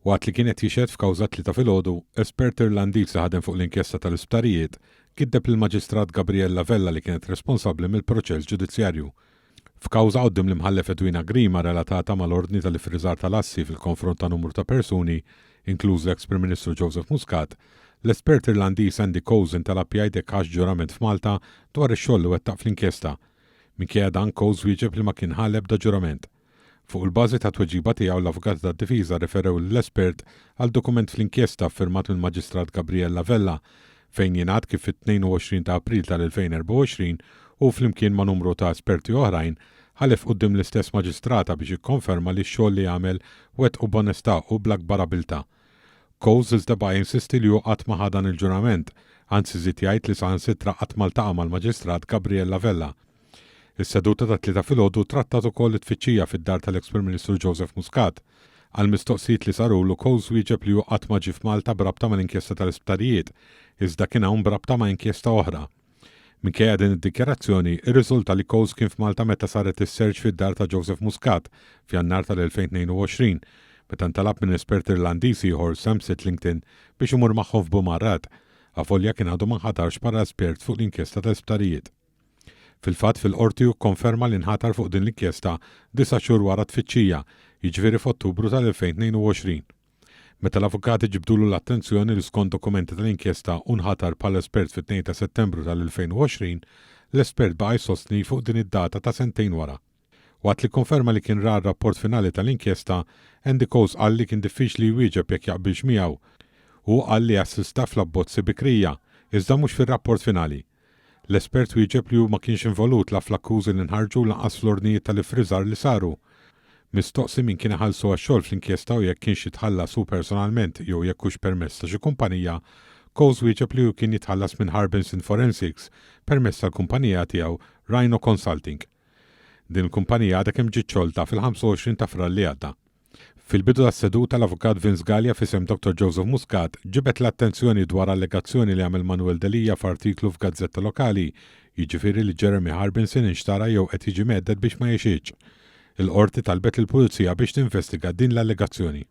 Waqt li kienet jixed f'kawża tlieta filgħodu, espert Irlandiż ħadem fuq l-inkjesta tal-isptarijiet giddeb lill-Maġistrat Gabriella Vella li kienet responsabbli mill-proċess ġudizzjarju. F'kawża quddiem l-imħallef Edwina Grima relatata mal-ordni tal-ifriżar tal-assi fil-konfront ta' numru ta' persuni, inkluż l-eks-Prim Ministru Joseph Muscat, l-espert Irlandiż Andy Coles intalab jgħid ġurament f'Malta dwar ix-xogħol li wettaq fl-inkjesta. Minkejja dan Coles wieġeb li ma kien ħaleb da ġurament. Fuq il-bażi ta' tweġiba tiegħu l-Avukat tad-Difiża referew l-espert għal dokument fl-inkjesta firmat mill-Maġistrat Gabriella Vella fejn jingħad kif fit-22 ta' April tal-2024 u flimkien ma' numru ta' esperti oħrajn ħalef quddiem l-istess maġistrata biex jikkonferma li x-xogħol li jagħmel wettqu b'onestà u bl-akbar abilità. Coles iżda baqa' jinsisti li hu qatt ma ħa dan il-ġurament, anzi żied jgħid li saħansitra qatt ma ltaqa' mal-Maġistrat Gabriella Vella. Is-seduta ta' tlieta filgħodu trattat ukoll it-tfittxija fid-dar tal-eks-Prim Ministru Joseph Muscat. Għal mistoqsijiet li sarulu Coles wieġeb li hu qatt ma ġie f'Malta b'rabta mal-inkjesta tal-isptarijiet, iżda kien hawn b'rabta ma' inkjesta oħra. Minkejja din id-dikjarazzjoni, irriżulta li Coles kien f'Malta meta saret is-serġ fid-dar ta' Joseph Muscat f'Jannar tal-2022, meta ntalab minn espert Irlandiż ieħor Sam Sitlington biex imur magħhom f'Bumarrat, għafolja kien għadu ma nħatarx bħala espert fuq l-inkjesta tal-isptarijiet. Fil-fatt fil-qorti konferma li nħatar fuq din l-inkjesta 9 xhur wara tfittxija, jiġifieri f'Ottubru tal-2022. Meta l-avukati ġibdulu l-attenzjoni li skont dokumenti tal-inkjesta u nħatar bħala espert fit-2 ta' Settembru tal-2020, l-espert baqa' jsostni fuq din id-data ta' sentejn wara. Waqt li konferma li kien ra r-rapport finali tal-inkjesta, Andy Coles qal li kien diffiċli jwieġeb jekk jaqbilx miegħu u qal li assista fl-abbozzi bikrija, iżda mhux fir-rapport finali. L-espert wieġeb li hu ma kienx involut la fl-akkużi li nħarġu lanqas fl-ordnijiet tal-ifriżar li saru. Mistoqsi min kien iħallsu għax-xogħol fl-inkjesta u jekk kienx jitħallas hu personalment jew jekk hux permezz ta' xi kumpanija, Coles wieġeb li hu kien jitħallas minn Harbins Forensics permezz tal-kumpanija tiegħu Rhino Consulting. Din il-kumpanija għadha kemm ġiet xogħolta fil-25 ta' Frar li għadda. Fil-bidu tas-seduta l-avukat Vince Gallia f'isem Dr. Joseph Muscat ġibet l-attenzjoni dwar allegazzjoni li għamel Manuel Delija f'artiklu f'gazzetta lokali, jiġifieri li Jeremy Harbinson inxtara jew qed jiġi medded biex ma jexiex. Il-qorti talbet il-pulizija biex tinvestiga din l-allegazzjoni.